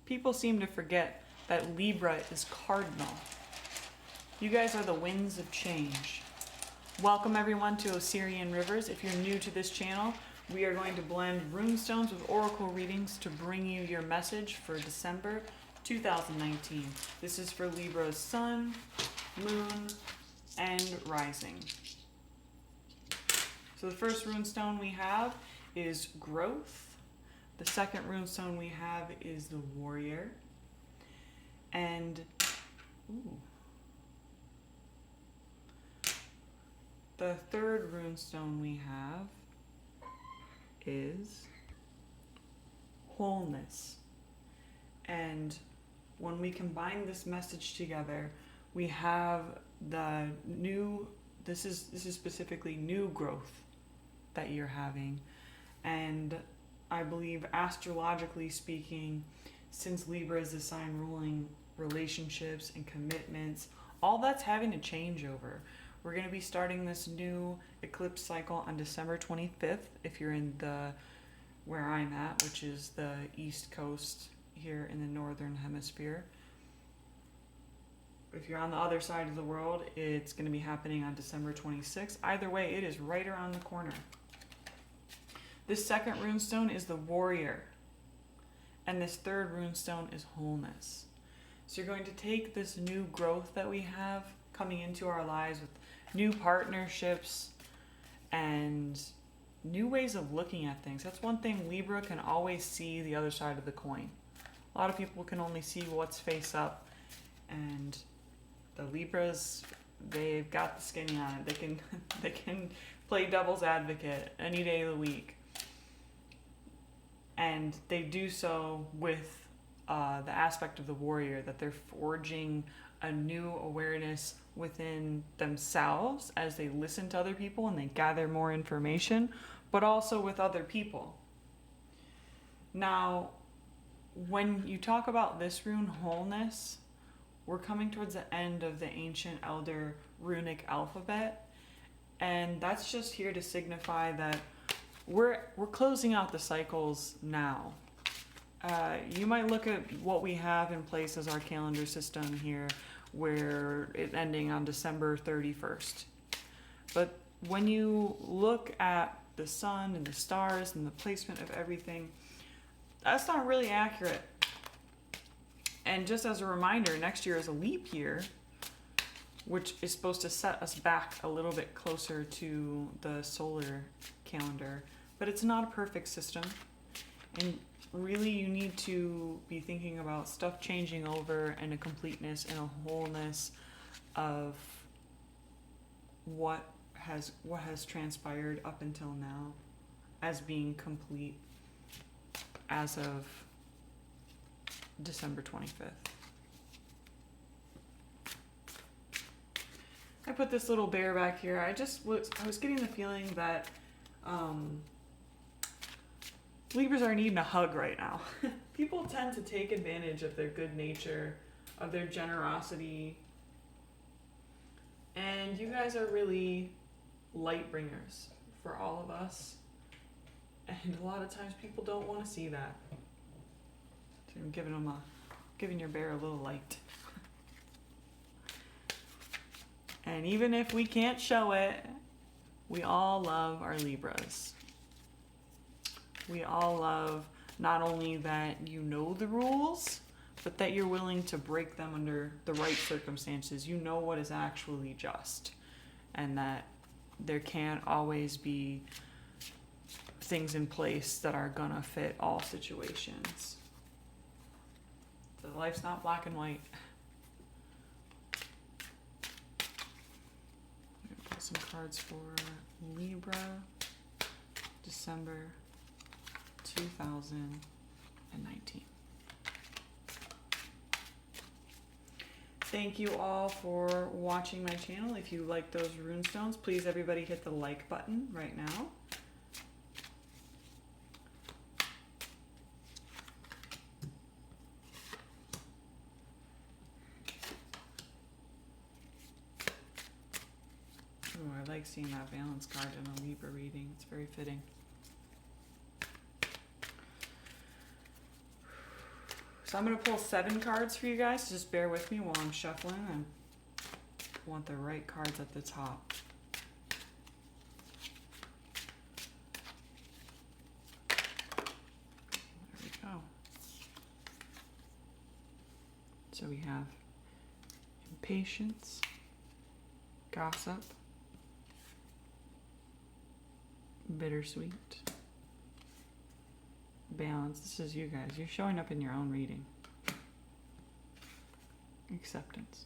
People seem to forget that Libra is cardinal. You guys are the winds of change. Welcome everyone to Osirian Rivers. If you're new to this channel, we are going to blend runestones with oracle readings to bring you your message for December 2019. This is for Libra's sun, moon, and rising. So the first runestone we have is growth. The second runestone we have is the warrior. And the third runestone we have is wholeness. And when we combine this message together, we have the new, this is specifically new growth that you're having. And I believe astrologically speaking, since Libra is the sign ruling relationships and commitments, all that's having a changeover. We're going to be starting this new eclipse cycle on December 25th if you're in the where I'm at, which is the East Coast here in the Northern Hemisphere. If you're on the other side of the world, it's going to be happening on December 26th. Either way, it is right around the corner. This second runestone is the warrior. And this third runestone is wholeness. So you're going to take this new growth that we have coming into our lives with new partnerships and new ways of looking at things. That's one thing, Libra can always see the other side of the coin. A lot of people can only see what's face up, and the Libras, they've got the skinny on it. They can play devil's advocate any day of the week. And they do so with the aspect of the warrior, that they're forging a new awareness within themselves as they listen to other people and they gather more information, but also with other people. Now, when you talk about this rune, wholeness, we're coming towards the end of the ancient elder runic alphabet, and that's just here to signify that we're closing out the cycles now. You might look at what we have in place as our calendar system here, where it's ending on December 31st. But when you look at the sun and the stars and the placement of everything, that's not really accurate. And just as a reminder, next year is a leap year, which is supposed to set us back a little bit closer to the solar calendar. But it's not a perfect system. And really, you need to be thinking about stuff changing over and a completeness and a wholeness of what has transpired up until now as being complete as of December 25th. I put this little bear back here. I was getting the feeling that Libras are needing a hug right now. People tend to take advantage of their good nature, of their generosity, and you guys are really light bringers for all of us. And a lot of times people don't want to see that. So I'm giving your bear a little light. And even if we can't show it, we all love our Libras. We all love not only that you know the rules, but that you're willing to break them under the right circumstances. You know what is actually just, and that there can't always be things in place that are gonna fit all situations. So life's not black and white. I'm gonna pull some cards for Libra, December 2019. Thank you all for watching my channel. If you like those runestones, please everybody hit the like button right now. Ooh, I like seeing that balance card in a Libra reading. It's very fitting. So I'm going to pull 7 cards for you guys. Just bear with me while I'm shuffling. I want the right cards at the top. There we go. So we have impatience, gossip, bittersweet, balance. This is you guys. You're showing up in your own reading. Acceptance.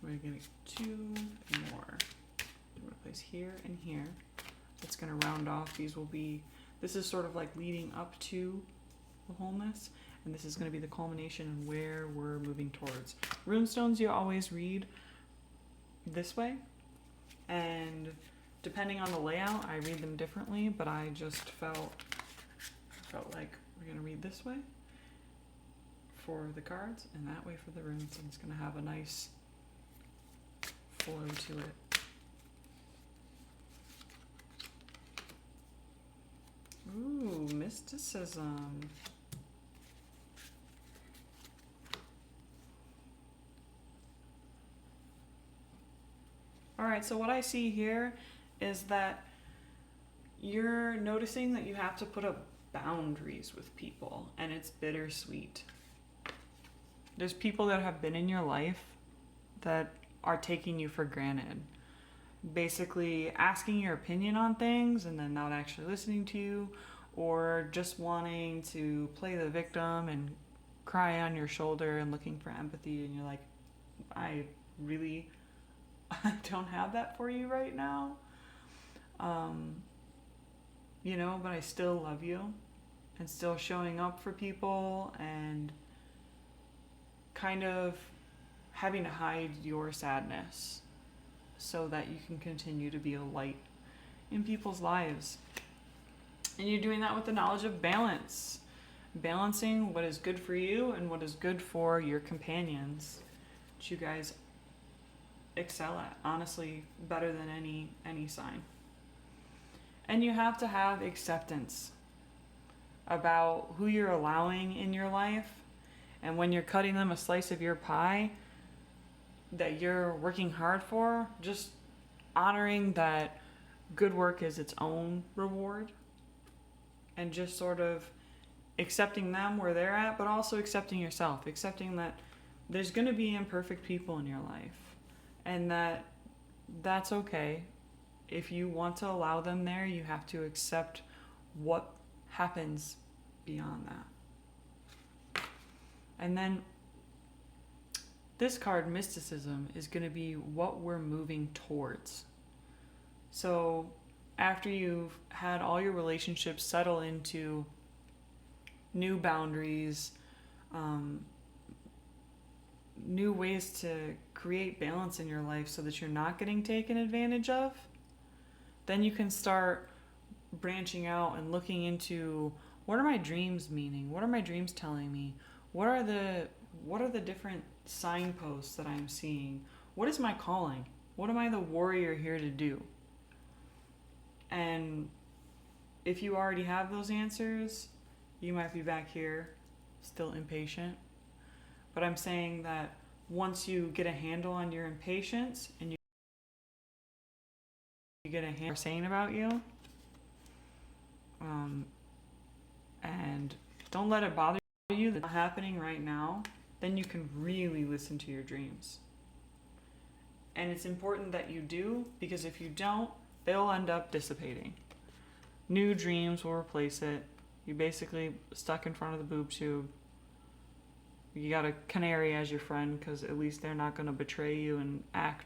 We're going to get 2 more. I'm going to place here and here. It's going to round off. These will be, this is sort of like leading up to the wholeness. And this is going to be the culmination and where we're moving towards. Runestones you always read this way. And depending on the layout, I read them differently. But I just felt like we're going to read this way for the cards and that way for the runes. And it's going to have a nice flow to it. Ooh, mysticism. All right, so what I see here is that you're noticing that you have to put up boundaries with people, and it's bittersweet. There's people that have been in your life that are taking you for granted. Basically asking your opinion on things and then not actually listening to you, or just wanting to play the victim and cry on your shoulder and looking for empathy, and you're like, I don't have that for you right now. You know, but I still love you, and still showing up for people and kind of having to hide your sadness so that you can continue to be a light in people's lives. And you're doing that with the knowledge of balance. Balancing what is good for you and what is good for your companions, which you guys excel at, honestly, better than any sign. And you have to have acceptance about who you're allowing in your life, and when you're cutting them a slice of your pie that you're working hard for, just honoring that good work is its own reward, and just sort of accepting them where they're at, but also accepting yourself, accepting that there's going to be imperfect people in your life, and that's okay. If you want to allow them there, you have to accept what happens beyond that. And then this card, mysticism, is going to be what we're moving towards. So after you've had all your relationships settle into new boundaries, new ways to create balance in your life so that you're not getting taken advantage of, then you can start branching out and looking into, what are my dreams meaning? What are my dreams telling me? What are the different signposts that I'm seeing? What is my calling? What am I the warrior here to do? And if you already have those answers, you might be back here still impatient. But I'm saying that once you get a handle on your impatience and you get a handle on what they're saying about you, and don't let it bother you that's not happening right now, then you can really listen to your dreams. And it's important that you do, because if you don't, they'll end up dissipating. New dreams will replace it. You basically stuck in front of the boob tube. You got a canary as your friend, because at least they're not going to betray you and act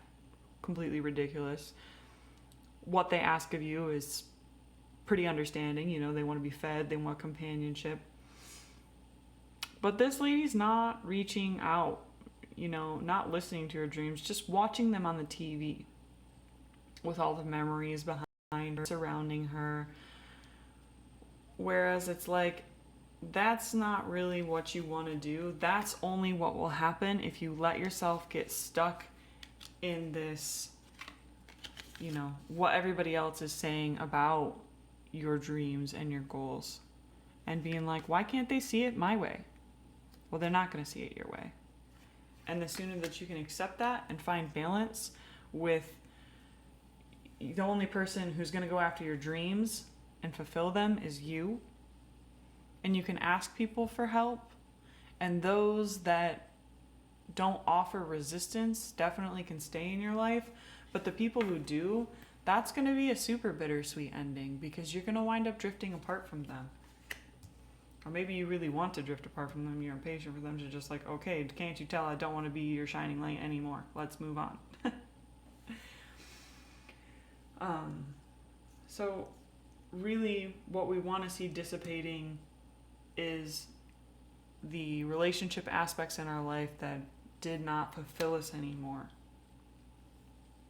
completely ridiculous. What they ask of you is pretty understanding. You know, they want to be fed, they want companionship. But this lady's not reaching out, you know, not listening to her dreams, just watching them on the TV with all the memories behind her, surrounding her. Whereas it's like, that's not really what you want to do. That's only what will happen if you let yourself get stuck in this, you know, what everybody else is saying about your dreams and your goals, and being like, why can't they see it my way? well, they're not going to see it your way. And the sooner that you can accept that and find balance with the only person who's going to go after your dreams and fulfill them is you. And you can ask people for help. And those that don't offer resistance definitely can stay in your life. But the people who do, that's going to be a super bittersweet ending because you're going to wind up drifting apart from them. Or maybe you really want to drift apart from them. You're impatient for them to just like, okay, can't you tell I don't want to be your shining light anymore? Let's move on. So really what we want to see dissipating is the relationship aspects in our life that did not fulfill us anymore.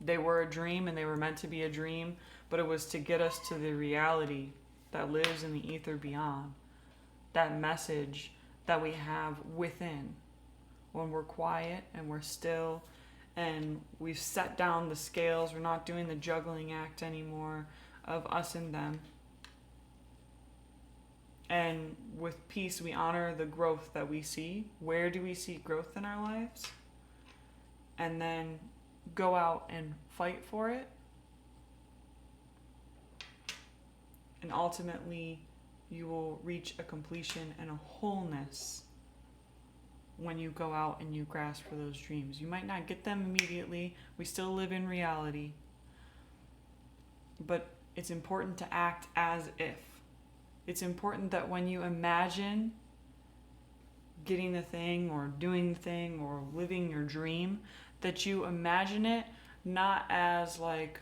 They were a dream and they were meant to be a dream, but it was to get us to the reality that lives in the ether beyond. That message that we have within when we're quiet and we're still and we've set down the scales. We're not doing the juggling act anymore of us and them. And with peace, we honor the growth that we see. Where do we see growth in our lives? And then go out and fight for it. And ultimately, you will reach a completion and a wholeness when you go out and you grasp for those dreams. You might not get them immediately. We still live in reality. But it's important to act as if. It's important that when you imagine getting the thing or doing the thing or living your dream, that you imagine it not as like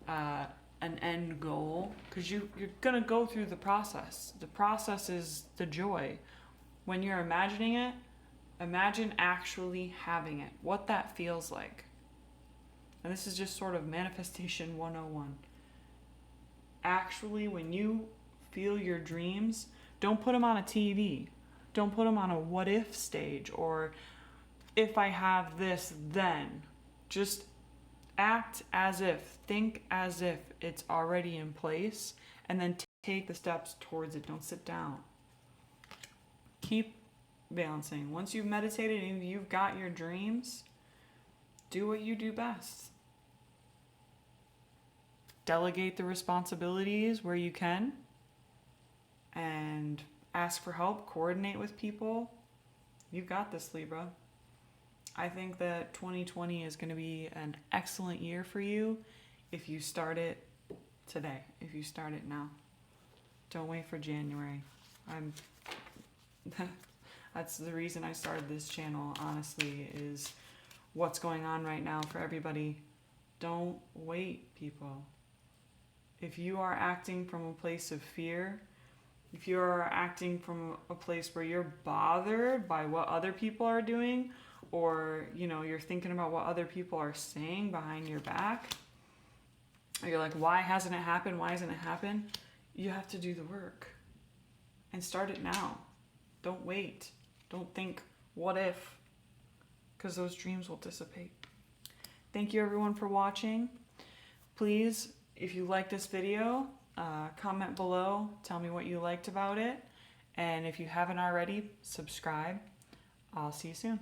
an end goal, because you're going to go through the process. The process is the joy. When you're imagining it, imagine actually having it, what that feels like. And this is just sort of manifestation 101. Actually, when you feel your dreams, don't put them on a TV. Don't put them on a what if stage or if I have this, then. Just act as if, think as if it's already in place, and then take the steps towards it. Don't sit down. Keep balancing. Once you've meditated and you've got your dreams, do what you do best. Delegate the responsibilities where you can and ask for help, coordinate with people. You've got this, Libra. I think that 2020 is going to be an excellent year for you if you start it today, if you start it now. Don't wait for January. That's the reason I started this channel, honestly, is what's going on right now for everybody. Don't wait, people. If you are acting from a place of fear, if you are acting from a place where you're bothered by what other people are doing, or, you're thinking about what other people are saying behind your back, or you're like, why hasn't it happened? Why hasn't it happened? You have to do the work and start it now. Don't wait. Don't think, what if? Because those dreams will dissipate. Thank you everyone for watching. Please, if you like this video, comment below. Tell me what you liked about it. And if you haven't already, subscribe. I'll see you soon.